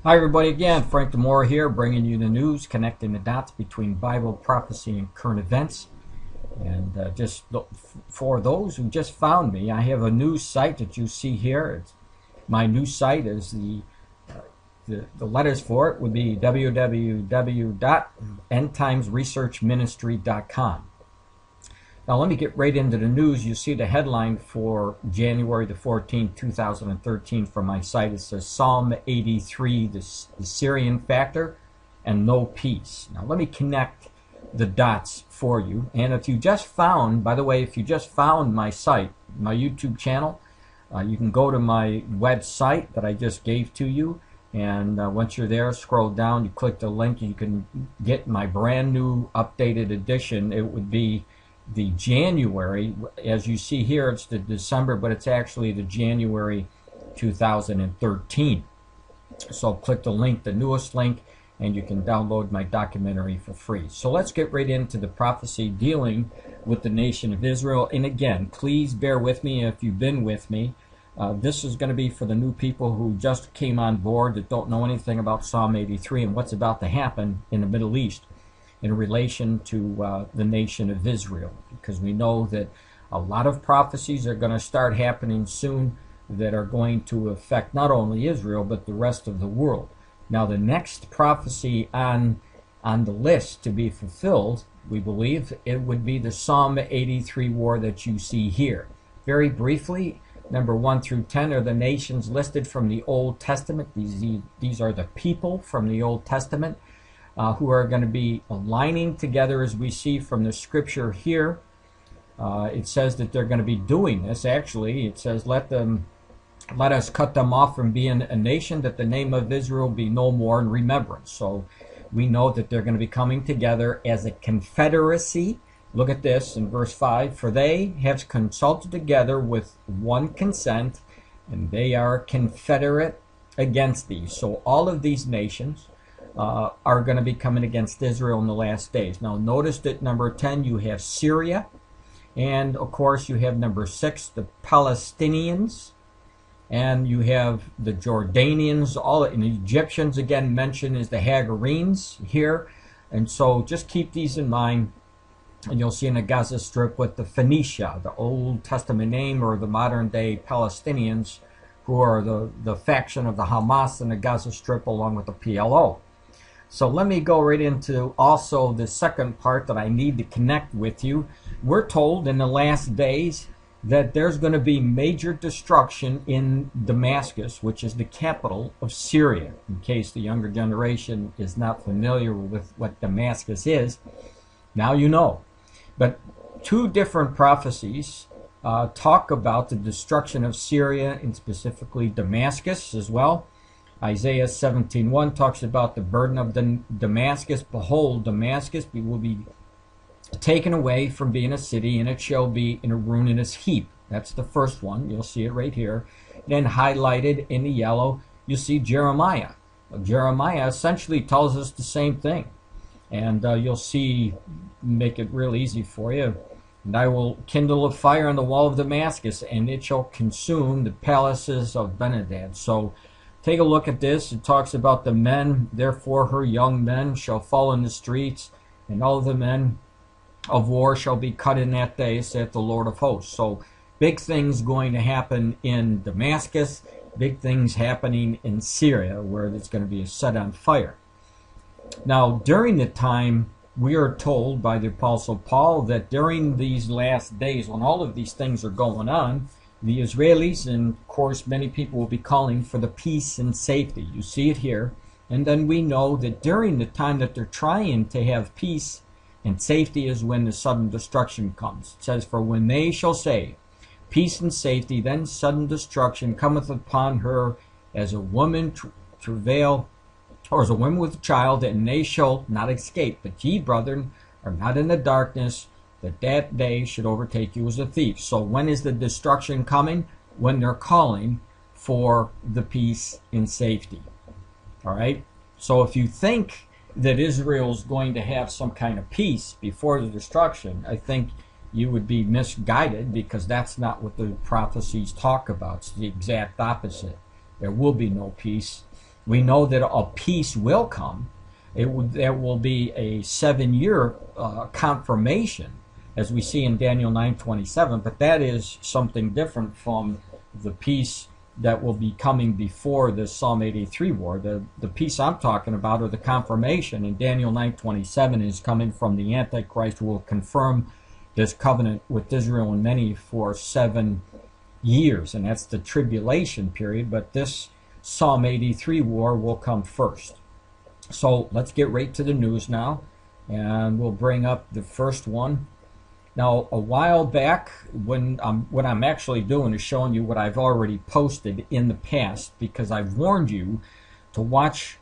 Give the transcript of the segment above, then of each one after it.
Hi everybody again, Frank DeMora here, bringing you the news, connecting the dots between Bible prophecy and current events. And just for those who just found me, I have a news site that you see here. My news site is the letters for it would be www.endtimesresearchministry.com. Now let me get right into the news. You see the headline for January the 14th, 2013 from my site. It says Psalm 83, the Syrian factor and no peace. Now let me connect the dots for you. And if you just found, by the way, if you just found my site, my YouTube channel, you can go to my website that I just gave to you. And once you're there, scroll down, you click the link, you can get my brand new updated edition. It would be the January, as you see here, it's the December, but it's actually the January 2013. So click the link, the newest link, and you can download my documentary for free. So let's get right into the prophecy dealing with the nation of Israel. And again, please bear with me if you've been with me. This is going to be for the new people who just came on board that don't know anything about Psalm 83 and what's about to happen in the Middle East in relation to the nation of Israel, because we know that a lot of prophecies are going to start happening soon that are going to affect not only Israel but the rest of the world. Now the next prophecy on the list to be fulfilled, we believe, it would be the Psalm 83 war that you see here. Very briefly, number 1 through 10 are the nations listed from the Old Testament. These are the people from the Old Testament who are going to be aligning together, as we see from the scripture here. It says that they're going to be doing this. Actually, it says, let us cut them off from being a nation, that the name of Israel be no more in remembrance. So we know that they're going to be coming together as a confederacy. Look at this in verse 5. For they have consulted together with one consent, and they are confederate against thee. So all of these nations are going to be coming against Israel in the last days. Now notice that number 10 you have Syria, and of course you have number 6 the Palestinians, and you have the Jordanians, all and the Egyptians again mentioned as the Hagarenes here. And so just keep these in mind, and you'll see in the Gaza Strip with the Phoenicia, the Old Testament name, or the modern day Palestinians, who are the faction of the Hamas in the Gaza Strip along with the PLO. So let me go right into also the second part that I need to connect with you. We're told in the last days that there's going to be major destruction in Damascus, which is the capital of Syria. In case the younger generation is not familiar with what Damascus is, now you know. But two different prophecies talk about the destruction of Syria, and specifically Damascus as well. Isaiah 17:1 talks about the burden of Damascus. Behold, Damascus will be taken away from being a city, and it shall be in a ruinous heap. That's the first one. You'll see it right here. Then highlighted in the yellow, you see Jeremiah. Jeremiah essentially tells us the same thing. And you'll see, make it real easy for you. And I will kindle a fire on the wall of Damascus, and it shall consume the palaces of Benhadad. So take a look at this. It talks about the men, therefore her young men shall fall in the streets, and all the men of war shall be cut in that day, saith the Lord of hosts. So big things going to happen in Damascus, big things happening in Syria, where it's going to be set on fire. Now, during the time, we are told by the Apostle Paul that during these last days, when all of these things are going on, the Israelis, and of course many people will be calling for the peace and safety. You see it here. And then we know that during the time that they're trying to have peace and safety is when the sudden destruction comes. It says, for when they shall say, peace and safety, then sudden destruction cometh upon her as a woman travail, or as a woman with a child, and they shall not escape. But ye, brethren, are not in the darkness, that day should overtake you as a thief. So when is the destruction coming? When they're calling for the peace and safety. All right? So if you think that Israel's going to have some kind of peace before the destruction, I think you would be misguided, because that's not what the prophecies talk about. It's the exact opposite. There will be no peace. We know that a peace will come. There will be a 7-year confirmation, as we see in Daniel 9:27, but that is something different from the peace that will be coming before the Psalm 83 war. The peace I'm talking about, or the confirmation in Daniel 9:27, is coming from the Antichrist, who will confirm this covenant with Israel and many for 7 years, and that's the tribulation period. But this Psalm 83 war will come first. So let's get right to the news now, and we'll bring up the first one. Now, a while back, what I'm actually doing is showing you what I've already posted in the past, because I've warned you to watch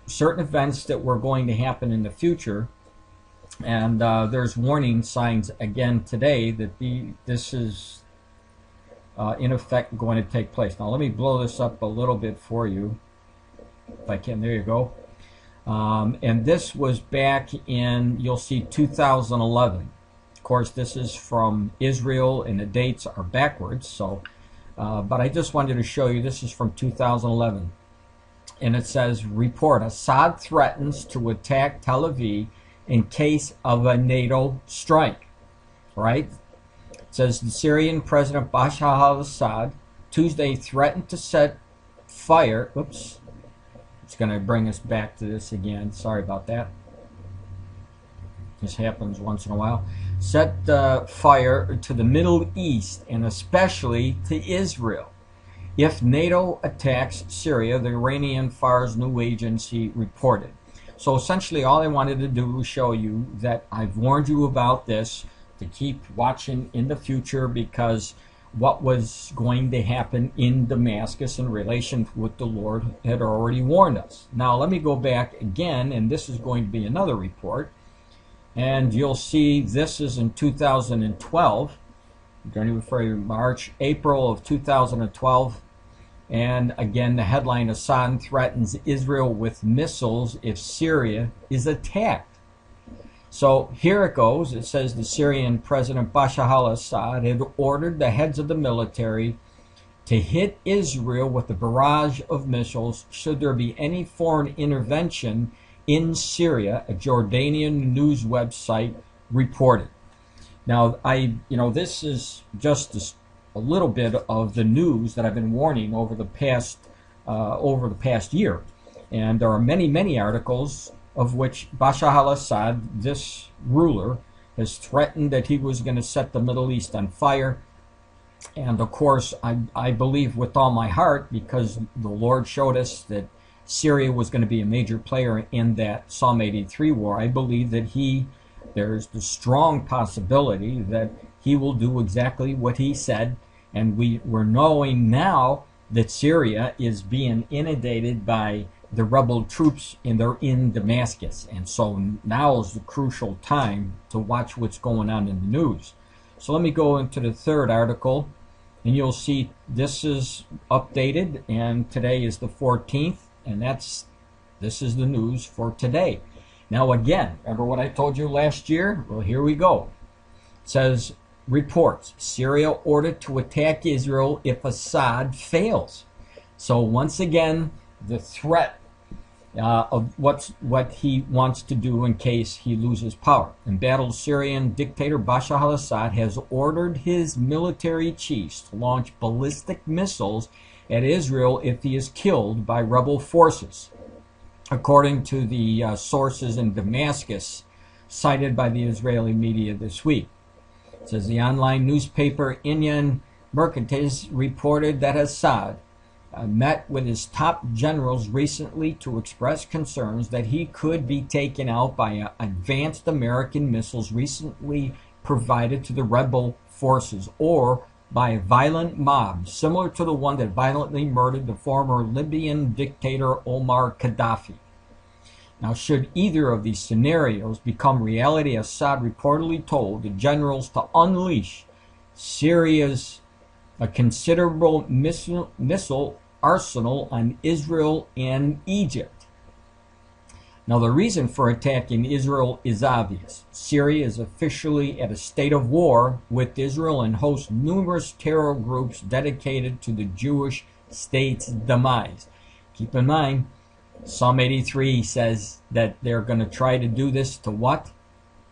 certain events that were going to happen in the future. And there's warning signs again today that this is in effect going to take place. Now, let me blow this up a little bit for you, if I can. There you go. And this was back in, you'll see, 2011. Of course, this is from Israel, and the dates are backwards. So, but I just wanted to show you, this is from 2011. And it says, report, Assad threatens to attack Tel Aviv in case of a NATO strike. Right? It says the Syrian President Bashar al-Assad Tuesday threatened to set fire. Oops. It's going to bring us back to this again. Sorry about that. This happens once in a while. Set fire to the Middle East, and especially to Israel, if NATO attacks Syria, the Iranian Fars news agency reported. So essentially all I wanted to do was show you that I've warned you about this, to keep watching in the future, because what was going to happen in Damascus in relation to what the Lord had already warned us. Now let me go back again, and this is going to be another report. And you'll see this is in 2012. I'm going to refer to March, April of 2012. And again, the headline, Assad threatens Israel with missiles if Syria is attacked. So here it goes. It says the Syrian President Bashar al-Assad had ordered the heads of the military to hit Israel with a barrage of missiles should there be any foreign intervention in Syria, a Jordanian news website reported. Now, this is just a little bit of the news that I've been warning over the past year, and there are many articles of which Bashar al-Assad, this ruler, has threatened that he was going to set the Middle East on fire. And of course, I believe with all my heart, because the Lord showed us that Syria was going to be a major player in that Psalm 83 war. I believe that there's the strong possibility that he will do exactly what he said. And we're knowing now that Syria is being inundated by the rebel troops, and they're in Damascus. And so now is the crucial time to watch what's going on in the news. So let me go into the third article, and you'll see this is updated, and today is the 14th, and this is the news for today. Now again, remember what I told you last year? Well, here we go. It says, reports, Syria ordered to attack Israel if Assad fails. So once again, the threat of what he wants to do in case he loses power. Embattled Syrian dictator Bashar al-Assad has ordered his military chiefs to launch ballistic missiles at Israel if he is killed by rebel forces, according to the sources in Damascus cited by the Israeli media this week. It says the online newspaper Inyan Mercantes reported that Assad met with his top generals recently to express concerns that he could be taken out by advanced American missiles recently provided to the rebel forces, or by a violent mob similar to the one that violently murdered the former Libyan dictator Omar Gaddafi. Now, should either of these scenarios become reality, Assad reportedly told the generals to unleash Syria's a considerable missile arsenal on Israel and Egypt. Now, the reason for attacking Israel is obvious. Syria is officially at a state of war with Israel and hosts numerous terror groups dedicated to the Jewish state's demise. Keep in mind, Psalm 83 says that they're going to try to do this to what?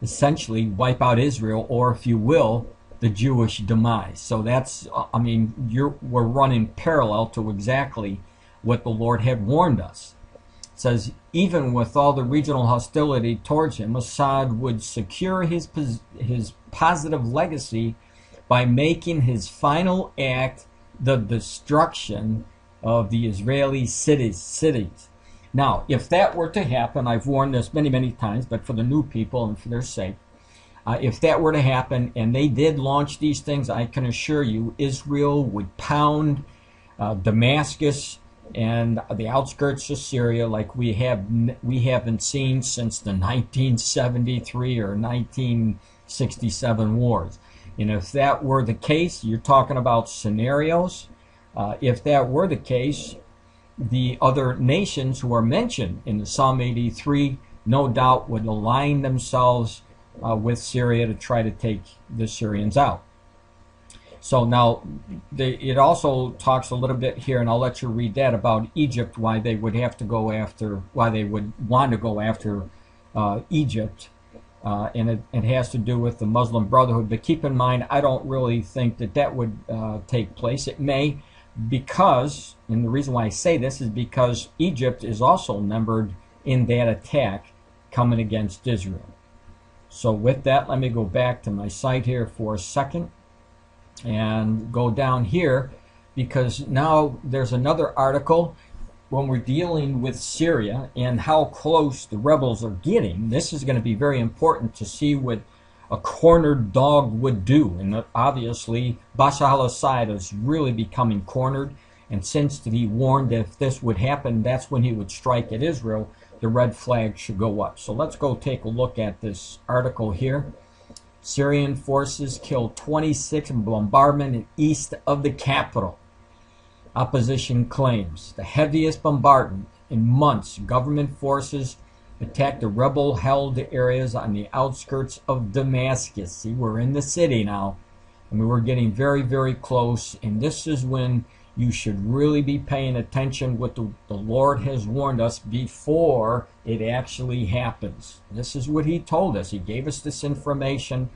Essentially wipe out Israel, or if you will, the Jewish demise. So that's, I mean, we're running parallel to exactly what the Lord had warned us. It says, even with all the regional hostility towards him, Assad would secure his positive legacy by making his final act the destruction of the Israeli cities. Now, if that were to happen, I've warned this many, many times, but for the new people and for their sake, if that were to happen and they did launch these things, I can assure you Israel would pound Damascus and the outskirts of Syria like we haven't seen since the 1973 or 1967 wars. And if that were the case, you're talking about scenarios. If that were the case, the other nations who are mentioned in the Psalm 83 no doubt would align themselves with Syria to try to take the Syrians out. So now it also talks a little bit here, and I'll let you read that, about Egypt, why they would want to go after Egypt. And it has to do with the Muslim Brotherhood. But keep in mind, I don't really think that would take place. It may, because, and the reason why I say this is because Egypt is also numbered in that attack coming against Israel. So with that, let me go back to my site here for a second and go down here, because now there's another article when we're dealing with Syria and how close the rebels are getting. This is going to be very important to see what a cornered dog would do. And obviously, Bashar al-Assad is really becoming cornered. And since he warned that if this would happen, that's when he would strike at Israel, the red flag should go up. So let's go take a look at this article here. Syrian forces killed 26 in bombardment east of the capital. Opposition claims the heaviest bombardment in months. Government forces attacked the rebel-held areas on the outskirts of Damascus. See, we're in the city now, and we were getting very, very close. And this is when you should really be paying attention what the Lord has warned us before it actually happens. This is what he told us. He gave us this information,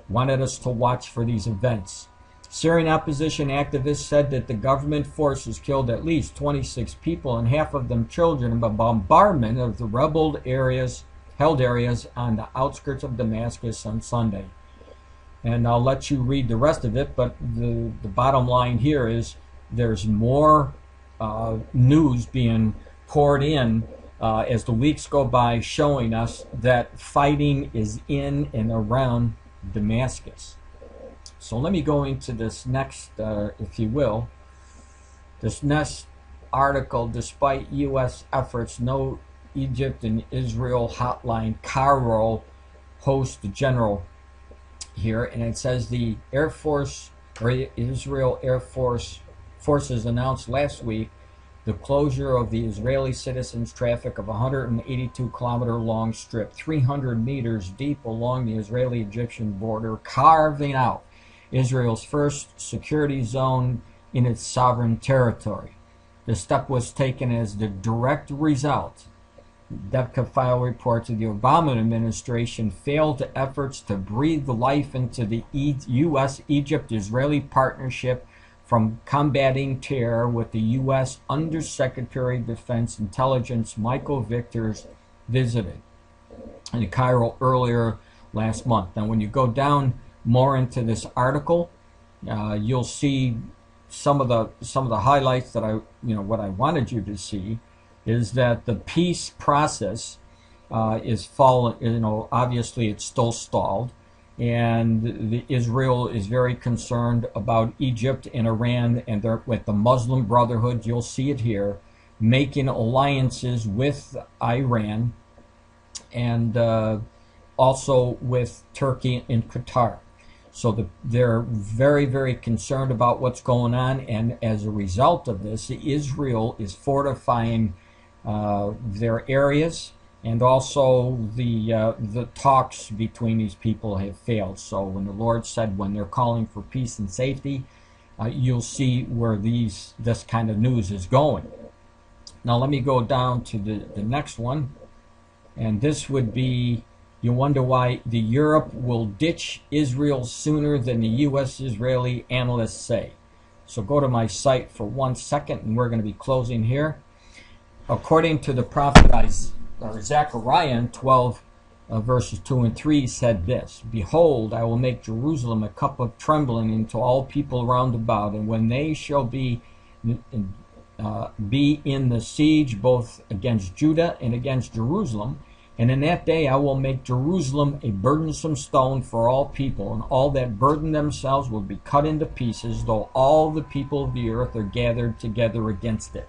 wanted us to watch for these events. Syrian opposition activists said that the government forces killed at least 26 people, and half of them children, in a bombardment of the held areas on the outskirts of Damascus on Sunday. And I'll let you read the rest of it, but the bottom line here is there's more news being poured in as the weeks go by, showing us that fighting is in and around Damascus. So let me go into this next, if you will, this next article. Despite U.S. efforts, no Egypt and Israel hotline. Cairo hosts the general here, and it says the Air Force, or Israel Air Forces announced last week the closure of the Israeli citizens' traffic of a 182-kilometer long strip, 300 meters deep along the Israeli-Egyptian border, carving out Israel's first security zone in its sovereign territory. The step was taken as the direct result. DEVCA file reports that the Obama administration failed efforts to breathe life into the U.S.-Egypt-Israeli partnership from combating terror, with the U.S. Undersecretary of Defense Intelligence Michael Vickers visited in Cairo earlier last month. Now, when you go down more into this article, you'll see some of the highlights that what I wanted you to see is that the peace process is falling. Obviously it's still stalled, and Israel is very concerned about Egypt and Iran, and with the Muslim Brotherhood. You'll see it here, making alliances with Iran, and also with Turkey and Qatar. So they're very, very concerned about what's going on, and as a result of this, Israel is fortifying their areas, and also the talks between these people have failed. So when the Lord said, when they're calling for peace and safety, you'll see where this kind of news is going. Now let me go down to the next one. And this would be, you wonder why the Europe will ditch Israel sooner than the U.S. Israeli analysts say. So go to my site for 1 second, and we're going to be closing here. According to the prophet Zechariah in 12 verses 2 and 3 said this, Behold, I will make Jerusalem a cup of trembling unto all people round about, and when they shall be in the siege both against Judah and against Jerusalem, and in that day I will make Jerusalem a burdensome stone for all people, and all that burden themselves will be cut into pieces, though all the people of the earth are gathered together against it.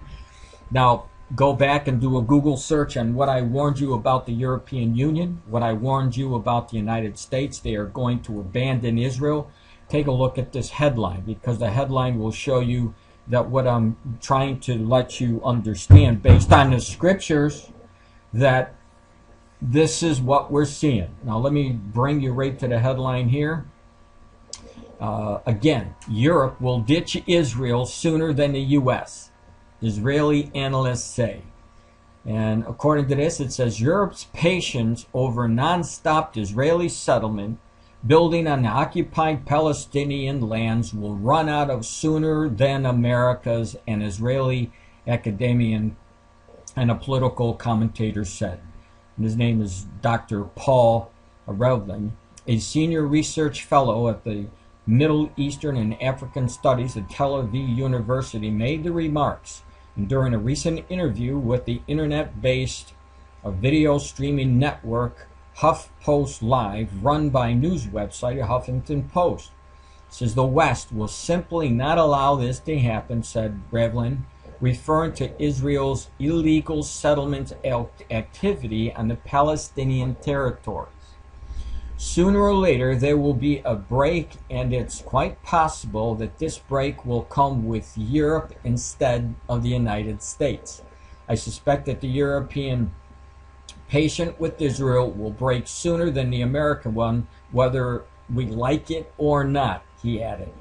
Now, go back and do a Google search on what I warned you about the European Union, what I warned you about the United States. They are going to abandon Israel. Take a look at this headline, because the headline will show you that what I'm trying to let you understand based on the scriptures, that this is what we're seeing. Now let me bring you right to the headline here. Again, Europe will ditch Israel sooner than the U.S., Israeli analysts say. And according to this, it says Europe's patience over non-stop Israeli settlement building on the occupied Palestinian lands will run out of sooner than America's, an Israeli academician and a political commentator said. And his name is Dr. Paul Revlin, a senior research fellow at the Middle Eastern and African Studies at Tel Aviv University, made the remarks during a recent interview with the internet-based video streaming network HuffPost Live, run by news website Huffington Post. It says the West will simply not allow this to happen, said Revlin, referring to Israel's illegal settlement activity on the Palestinian territories. Sooner or later there will be a break, and it's quite possible that this break will come with Europe instead of the United States. I suspect that the European patient with Israel will break sooner than the American one, whether we like it or not, he added.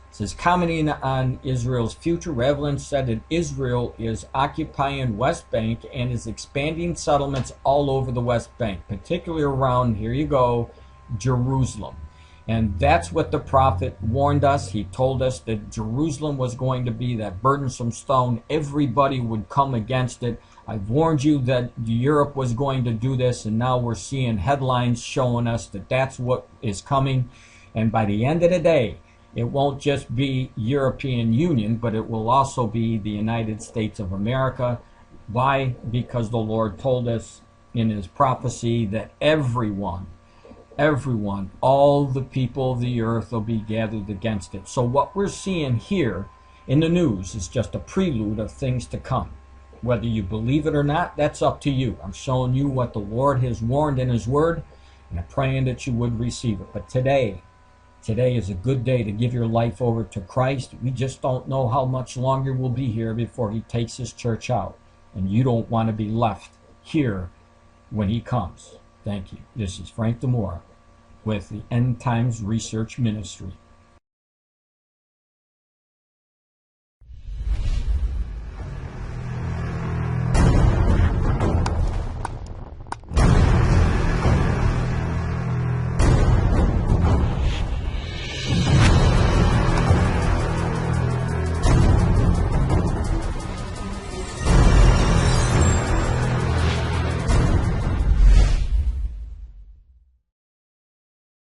It says, commenting on Israel's future, Revlin said that Israel is occupying West Bank and is expanding settlements all over the West Bank, particularly around, here you go, Jerusalem. And that's what the prophet warned us. He told us that Jerusalem was going to be that burdensome stone. Everybody would come against it. I've warned you that Europe was going to do this, and now we're seeing headlines showing us that that's what is coming. And by the end of the day, it won't just be European Union, but it will also be the United States of America. Why? Because the Lord told us in his prophecy that everyone, all the people of the earth will be gathered against it. So what we're seeing here in the news is just a prelude of things to come. Whether you believe it or not, that's up to you. I'm showing you what the Lord has warned in his word, and I'm praying that you would receive it. But today is a good day to give your life over to Christ. We just don't know how much longer we'll be here before he takes his church out. And you don't want to be left here when he comes. Thank you. This is Frank Demora with the End Times Research Ministry.